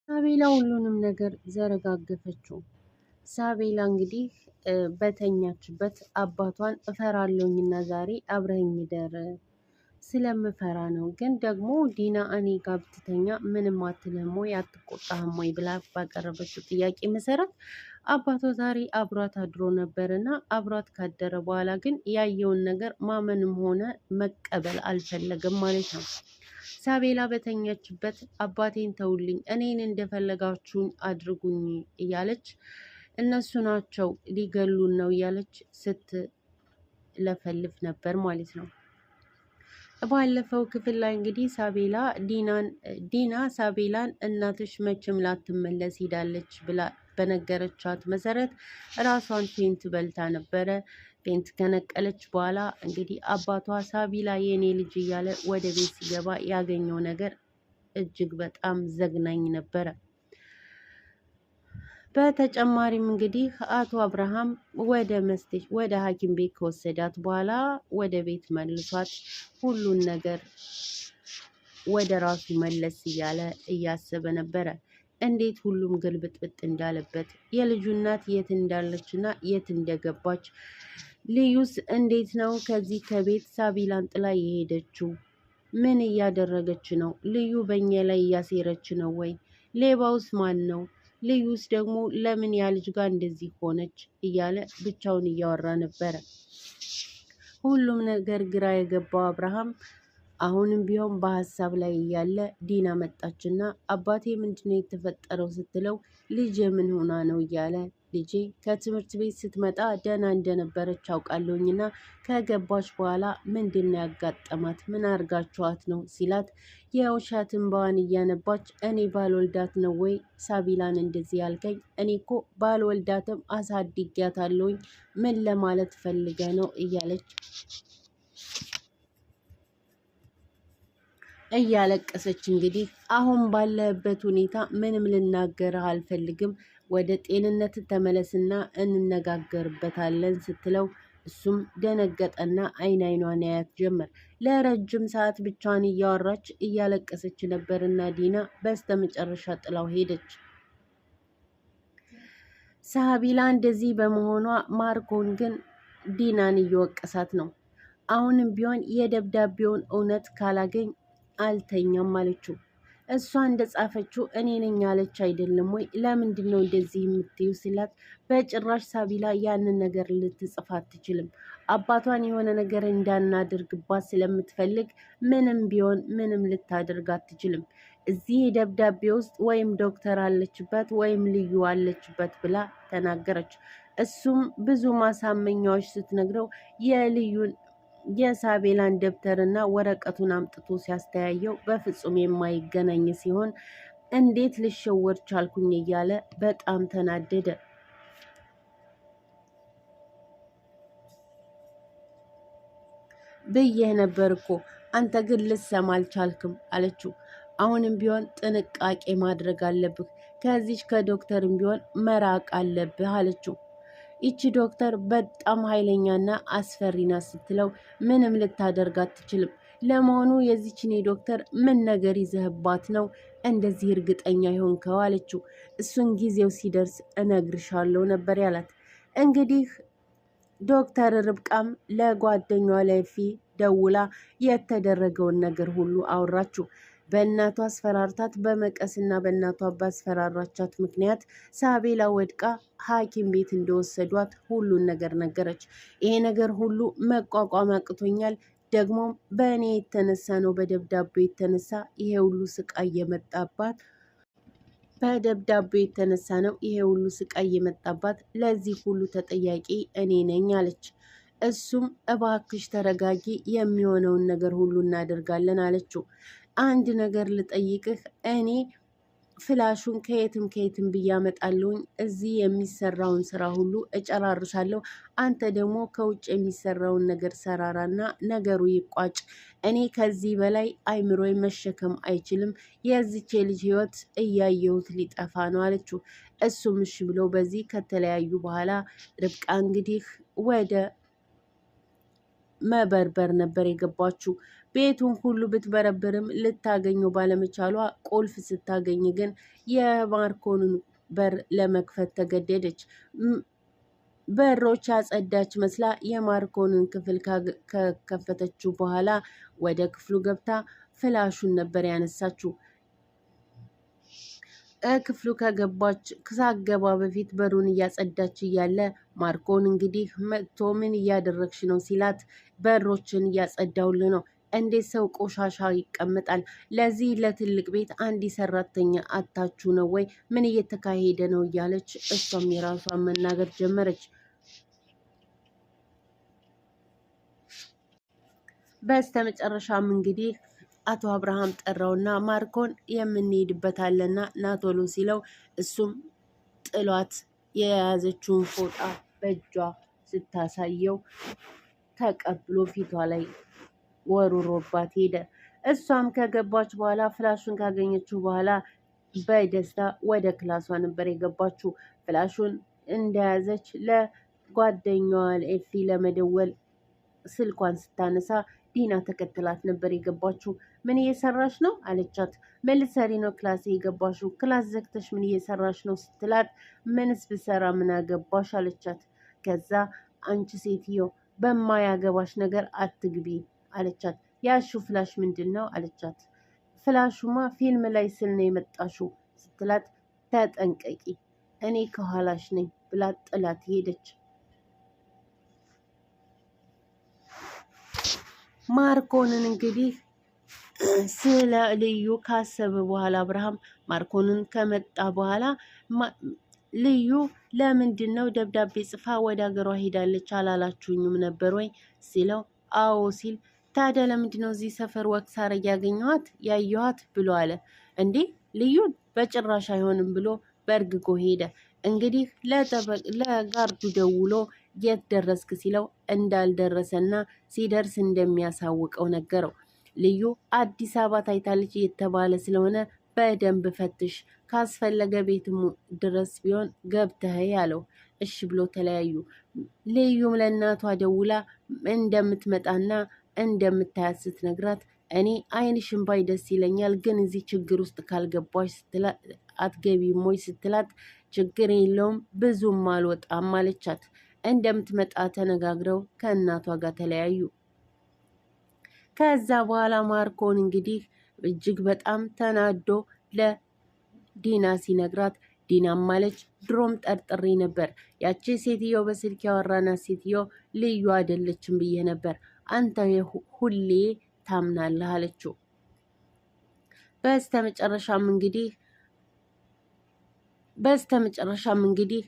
ሳቤላ ሁሉንም ነገር ዘረጋገፈችው። ሳቤላ እንግዲህ በተኛችበት አባቷን እፈራለሁኝና ዛሬ አብረኸኝ ደር ስለምፈራ ነው። ግን ደግሞ ዲና እኔ ጋር ብትተኛ ምንም አትልህም ወይ አትቆጣህም ወይ ብላ ባቀረበችው ጥያቄ መሰረት አባቷ ዛሬ አብሯት አድሮ ነበርና አብሯት ካደረ በኋላ ግን ያየውን ነገር ማመንም ሆነ መቀበል አልፈለገም ማለት ነው። ሳቤላ በተኛችበት አባቴን ተውልኝ፣ እኔን እንደፈለጋችሁኝ አድርጉኝ እያለች እነሱ ናቸው ሊገሉን ነው እያለች ስትለፈልፍ ነበር ማለት ነው። ባለፈው ክፍል ላይ እንግዲህ ዲና ሳቤላን እናትሽ መቼም ላትመለስ ሄዳለች ብላ በነገረቻት መሰረት ራሷን ፌንት በልታ ነበረ። ፌንት ከነቀለች በኋላ እንግዲህ አባቷ ሳቢላ የኔ ልጅ እያለ ወደ ቤት ሲገባ ያገኘው ነገር እጅግ በጣም ዘግናኝ ነበረ። በተጨማሪም እንግዲህ አቶ አብርሃም ወደ ሐኪም ቤት ከወሰዳት በኋላ ወደ ቤት መልሷት ሁሉን ነገር ወደ ራሱ መለስ እያለ እያሰበ ነበረ። እንዴት ሁሉም ግልብጥብጥ እንዳለበት የልጁ እናት የት እንዳለችና የት እንደገባች፣ ልዩስ እንዴት ነው ከዚህ ከቤት ሳቢላን ጥላ የሄደችው? ምን እያደረገች ነው? ልዩ በእኛ ላይ እያሴረች ነው ወይ? ሌባውስ ማን ነው? ልዩስ ደግሞ ለምን ያ ልጅ ጋር እንደዚህ ሆነች? እያለ ብቻውን እያወራ ነበረ። ሁሉም ነገር ግራ የገባው አብርሃም አሁንም ቢሆን በሀሳብ ላይ እያለ ዲና መጣችና አባቴ ምንድነው የተፈጠረው ስትለው ልጄ ምን ሆና ነው እያለ ልጄ ከትምህርት ቤት ስትመጣ ደህና እንደነበረች አውቃለሁኝና ከገባች በኋላ ምንድነው ያጋጠማት? ምን አርጋችኋት ነው ሲላት የውሸት እንባዋን እያነባች እኔ ባልወልዳት ነው ወይ ሳቢላን እንደዚህ ያልከኝ? እኔ እኮ ባልወልዳትም አሳድጊያታለሁኝ። ምን ለማለት ፈልገ ነው እያለች እያለቀሰች እንግዲህ አሁን ባለበት ሁኔታ ምንም ልናገርህ አልፈልግም፣ ወደ ጤንነት ተመለስና እንነጋገርበታለን ስትለው እሱም ደነገጠና አይኗን ያያት ጀመር። ለረጅም ሰዓት ብቻዋን እያወራች እያለቀሰች ነበርና ዲና በስተመጨረሻ ጥላው ሄደች። ሳቢላ እንደዚህ በመሆኗ ማርኮን ግን ዲናን እየወቀሳት ነው። አሁንም ቢሆን የደብዳቤውን እውነት ካላገኝ አልተኛም አለችው። እሷ እንደጻፈችው እኔ ነኝ ያለች አይደለም ወይ? ለምንድን ነው እንደዚህ የምትዩ ሲላት በጭራሽ ሳቢላ ያንን ነገር ልትጽፍ አትችልም። አባቷን የሆነ ነገር እንዳናደርግባት ስለምትፈልግ ምንም ቢሆን ምንም ልታደርግ አትችልም። እዚህ ደብዳቤ ውስጥ ወይም ዶክተር አለችበት ወይም ልዩ አለችበት ብላ ተናገረች። እሱም ብዙ ማሳመኛዎች ስትነግረው የልዩን የሳቤላን ደብተርና ወረቀቱን አምጥቶ ሲያስተያየው በፍጹም የማይገናኝ ሲሆን እንዴት ልሸወር ቻልኩኝ እያለ በጣም ተናደደ። ብዬህ ነበር እኮ አንተ ግን ልትሰማ አልቻልክም አለችው። አሁንም ቢሆን ጥንቃቄ ማድረግ አለብህ፣ ከዚች ከዶክተርም ቢሆን መራቅ አለብህ አለችው። ይቺ ዶክተር በጣም ኃይለኛና አስፈሪና ስትለው ምንም ልታደርግ አትችልም። ለመሆኑ የዚችኔ ዶክተር ምን ነገር ይዘህባት ነው እንደዚህ እርግጠኛ ይሆንከው አለችው። እሱን ጊዜው ሲደርስ እነግርሻለሁ ነበር ያላት። እንግዲህ ዶክተር ርብቃም ለጓደኛዋ ለፊ ደውላ የተደረገውን ነገር ሁሉ አወራችው። በእናቷ አስፈራርታት በመቀስና በእናቷ ባስፈራራቻት ምክንያት ሳቤላ ወድቃ ሐኪም ቤት እንደወሰዷት ሁሉን ነገር ነገረች። ይሄ ነገር ሁሉ መቋቋም አቅቶኛል፣ ደግሞ በእኔ የተነሳ ነው፣ በደብዳቤው የተነሳ ይሄ ሁሉ ስቃይ የመጣባት በደብዳቤው የተነሳ ነው ይሄ ሁሉ ስቃይ የመጣባት፣ ለዚህ ሁሉ ተጠያቂ እኔ ነኝ አለች። እሱም እባክሽ ተረጋጊ፣ የሚሆነውን ነገር ሁሉ እናደርጋለን አለችው። አንድ ነገር ልጠይቅህ፣ እኔ ፍላሹን ከየትም ብዬ አመጣለሁኝ፣ እዚህ የሚሰራውን ስራ ሁሉ እጨራርሳለሁ፣ አንተ ደግሞ ከውጭ የሚሰራውን ነገር ሰራራና ነገሩ ይቋጭ። እኔ ከዚህ በላይ አይምሮዬ መሸከም አይችልም፣ የዚች ልጅ ህይወት እያየሁት ሊጠፋ ነው አለችው። እሱም እሺ ብለው በዚህ ከተለያዩ በኋላ ርብቃ እንግዲህ ወደ መበርበር ነበር የገባችው። ቤቱን ሁሉ ብትበረብርም ልታገኘው ባለመቻሏ ቁልፍ ስታገኝ ግን የማርኮንን በር ለመክፈት ተገደደች። በሮች ያጸዳች መስላ የማርኮንን ክፍል ከከፈተችው በኋላ ወደ ክፍሉ ገብታ ፍላሹን ነበር ያነሳችው። ክፍሉ ከገባች ሳገባ በፊት በሩን እያጸዳች እያለ ማርኮን እንግዲህ መጥቶ ምን እያደረግሽ ነው ሲላት፣ በሮችን እያጸዳውል ነው። እንዴት ሰው ቆሻሻ ይቀመጣል? ለዚህ ለትልቅ ቤት አንድ ሰራተኛ አታችሁ ነው ወይ? ምን እየተካሄደ ነው? እያለች እሷም የራሷን መናገር ጀመረች። በስተመጨረሻም እንግዲህ አቶ አብርሃም ጠራውና ማርኮን የምንሄድበት አለና ናቶሎ ሲለው እሱም ጥሏት የያዘችውን ፎጣ በእጇ ስታሳየው ተቀብሎ ፊቷ ላይ ወሩሮባት ሄደ። እሷም ከገባች በኋላ ፍላሹን ካገኘችው በኋላ በደስታ ወደ ክላሷ ነበር የገባችው። ፍላሹን እንደያዘች ለጓደኛዋ ኤፊ ለመደወል ስልኳን ስታነሳ ዲና ተከትላት ነበር የገባችው። ምን እየሰራሽ ነው አለቻት። ምን ልትሰሪ ነው ክላስ የገባሽው? ክላስ ዘግተሽ ምን እየሰራሽ ነው ስትላት፣ ምንስ ብሰራ ምን አገባሽ አለቻት። ከዛ አንቺ ሴትዮ በማያገባሽ ነገር አትግቢ አለቻት። ያሹ ፍላሽ ምንድን ነው አለቻት። ፍላሹማ ፊልም ላይ ስል ነው የመጣሽው ስትላት፣ ተጠንቀቂ እኔ ከኋላሽ ነኝ ብላ ጥላት ሄደች። ማርኮንን እንግዲህ ስለ ልዩ ካሰበ በኋላ አብርሃም ማርኮንን ከመጣ በኋላ ልዩ ለምንድን ነው ደብዳቤ ጽፋ ወደ ሀገሯ ሄዳለች አላላችሁኝም ነበር ወይ ሲለው፣ አዎ ሲል፣ ታዲያ ለምንድን ነው እዚህ ሰፈር ወቅት ሳረግ ያየኋት ብሎ አለ። እንዴ ልዩን በጭራሽ አይሆንም ብሎ በእርግጎ ሄደ። እንግዲህ ለጋርዱ ደውሎ የት ደረስክ ሲለው እንዳልደረሰና ሲደርስ እንደሚያሳውቀው ነገረው። ልዩ አዲስ አበባ ታይታለች እየተባለ ስለሆነ በደንብ ፈትሽ፣ ካስፈለገ ቤትም ድረስ ቢሆን ገብተህ ያለው። እሺ ብሎ ተለያዩ። ልዩም ለእናቷ ደውላ እንደምትመጣና እንደምታያት ስትነግራት፣ እኔ አይንሽን ባይ ደስ ይለኛል፣ ግን እዚህ ችግር ውስጥ ካልገባሽ አትገቢም ወይ ስትላት፣ ችግር የለውም ብዙም አልወጣም አለቻት። እንደምትመጣ ተነጋግረው ከእናቷ ጋር ተለያዩ። ከዛ በኋላ ማርኮን እንግዲህ እጅግ በጣም ተናዶ ለዲና ሲነግራት፣ ዲናም ማለች ድሮም ጠርጥሬ ነበር፣ ያቺ ሴትዮ በስልክ ያወራናት ሴትዮ ልዩ አይደለችም ብዬ ነበር፣ አንተ ሁሌ ታምናለህ አለችው። በስተመጨረሻም እንግዲህ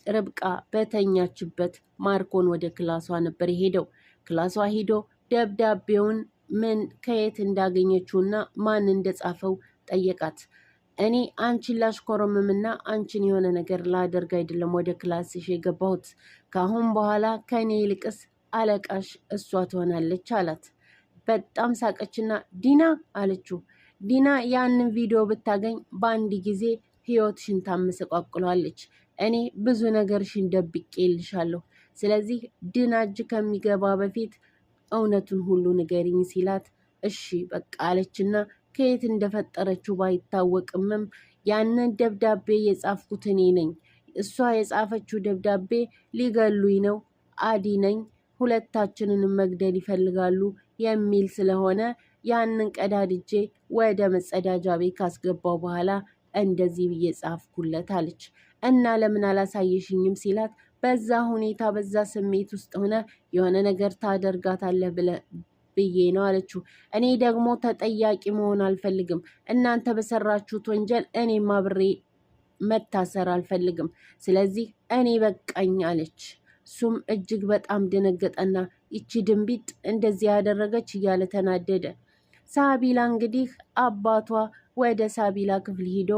ርብቃ በተኛችበት ማርኮን ወደ ክላሷ ነበር የሄደው። ክላሷ ሂዶ ደብዳቤውን ምን ከየት እንዳገኘችውና ማን እንደጻፈው ጠየቃት። እኔ አንቺን ላሽኮረምምና አንቺን የሆነ ነገር ላደርግ አይደለም ወደ ክላስሽ የገባሁት። ከአሁን በኋላ ከእኔ ይልቅስ አለቃሽ እሷ ትሆናለች አላት። በጣም ሳቀችና ዲና አለችው። ዲና ያንን ቪዲዮ ብታገኝ በአንድ ጊዜ ህይወትሽን ታመሰቋቅሏለች። እኔ ብዙ ነገርሽን ደብቄልሻለሁ። ስለዚህ ዲና እጅ ከሚገባ በፊት እውነቱን ሁሉ ንገሪኝ ሲላት፣ እሺ በቃ አለችና ከየት እንደፈጠረችው ባይታወቅምም ያንን ደብዳቤ የጻፍኩት እኔ ነኝ። እሷ የጻፈችው ደብዳቤ ሊገሉኝ ነው፣ አዲ ነኝ፣ ሁለታችንንም መግደል ይፈልጋሉ የሚል ስለሆነ ያንን ቀዳድጄ ወደ መጸዳጃ ቤት ካስገባው በኋላ እንደዚህ ብዬ ጻፍኩለት አለች። እና ለምን አላሳየሽኝም ሲላት፣ በዛ ሁኔታ በዛ ስሜት ውስጥ ሆነ የሆነ ነገር ታደርጋታለህ ብዬ ነው አለችው። እኔ ደግሞ ተጠያቂ መሆን አልፈልግም። እናንተ በሰራችሁት ወንጀል እኔም አብሬ መታሰር አልፈልግም። ስለዚህ እኔ በቃኝ አለች። እሱም እጅግ በጣም ደነገጠና ይቺ ድንቢጥ እንደዚህ ያደረገች እያለ ተናደደ። ሳቢላ እንግዲህ አባቷ ወደ ሳቢላ ክፍል ሂዶ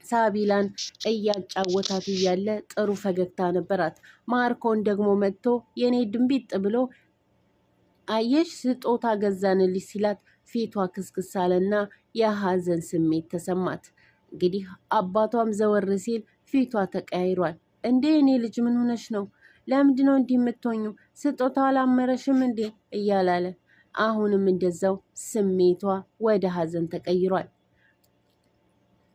ሳቢላን እያጫወታት እያለ ጥሩ ፈገግታ ነበራት። ማርኮን ደግሞ መጥቶ የኔ ድንቢጥ ብሎ አየሽ ስጦታ ገዛንልሽ ሲላት ፊቷ ክስክስ አለና የሀዘን ስሜት ተሰማት። እንግዲህ አባቷም ዘወር ሲል ፊቷ ተቀያይሯል። እንዴ እኔ ልጅ ምን ሆነሽ ነው? ለምንድን ነው እንዲህ የምትሆኙ? ስጦታው አላመረሽም እንዴ እያላለ አሁንም እንደዛው ስሜቷ ወደ ሀዘን ተቀይሯል።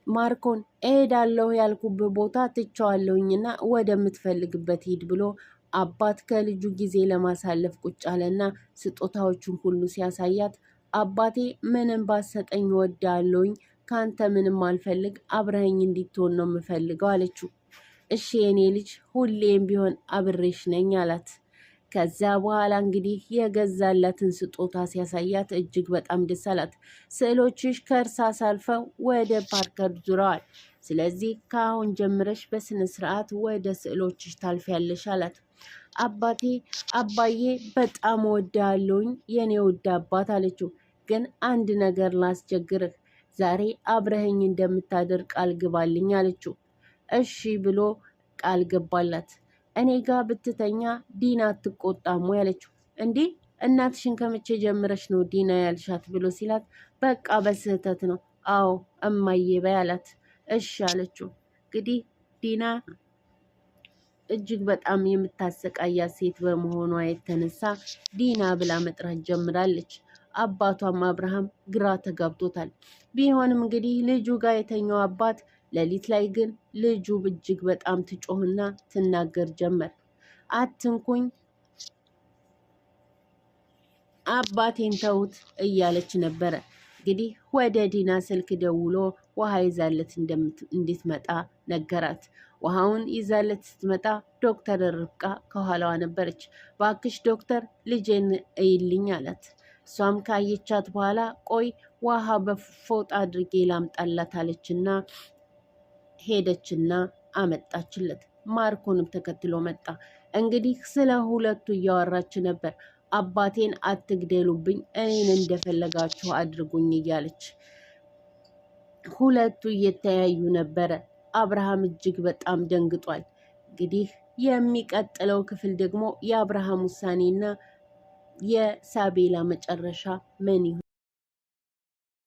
ማርኮን እሄዳለሁ ያልኩብህ ቦታ ትቸዋለሁኝና ወደምትፈልግበት ሂድ ብሎ አባት ከልጁ ጊዜ ለማሳለፍ ቁጭ አለና ስጦታዎቹን ሁሉ ሲያሳያት አባቴ ምንም ባሰጠኝ ወዳለሁኝ ካንተ ምንም አልፈልግ አብረኸኝ እንዲትሆን ነው የምፈልገው አለችው። እሺ የኔ ልጅ ሁሌም ቢሆን አብሬሽ ነኝ አላት። ከዛ በኋላ እንግዲህ የገዛላትን ስጦታ ሲያሳያት እጅግ በጣም ደስ አላት። ስዕሎችሽ ከእርሳስ አልፈው ወደ ፓርከር ዙረዋል። ስለዚህ ከአሁን ጀምረሽ በስነ ስርዓት ወደ ስዕሎችሽ ታልፊያለሽ አላት። አባዬ በጣም ወዳለሁኝ የኔ ውድ አባት አለችው። ግን አንድ ነገር ላስቸግርህ፣ ዛሬ አብረኸኝ እንደምታደር ቃል ግባልኝ አለችው። እሺ ብሎ ቃል ገባላት። እኔ ጋር ብትተኛ ዲና አትቆጣም ያለችው። እንዲህ እናትሽን ከመቼ ጀምረሽ ነው ዲና ያልሻት ብሎ ሲላት፣ በቃ በስህተት ነው። አዎ እማዬ በይ አላት። እሺ አለችው። እንግዲህ ዲና እጅግ በጣም የምታሰቃያት ሴት በመሆኗ የተነሳ ዲና ብላ መጥራት ጀምራለች። አባቷም አብርሃም ግራ ተጋብቶታል። ቢሆንም እንግዲህ ልጁ ጋር የተኛው አባት ሌሊት ላይ ግን ልጁ እጅግ በጣም ትጮህና ትናገር ጀመር። አትንኩኝ፣ አባቴን ተውት እያለች ነበረ። እንግዲህ ወደ ዲና ስልክ ደውሎ ውሃ ይዛለት እንድትመጣ ነገራት። ውሃውን ይዛለት ስትመጣ ዶክተር ርብቃ ከኋላዋ ነበረች። ባክሽ ዶክተር ልጄን እይልኝ አላት። እሷም ካየቻት በኋላ ቆይ ውሃ በፎጣ አድርጌ ላምጣላት አለችና ሄደችና አመጣችለት። ማርኮንም ተከትሎ መጣ። እንግዲህ ስለ ሁለቱ እያወራች ነበር። አባቴን አትግደሉብኝ፣ እኔን እንደፈለጋችሁ አድርጉኝ እያለች ሁለቱ እየተያዩ ነበረ። አብርሃም እጅግ በጣም ደንግጧል። እንግዲህ የሚቀጥለው ክፍል ደግሞ የአብርሃም ውሳኔና የሳቤላ መጨረሻ ምን ይሆን?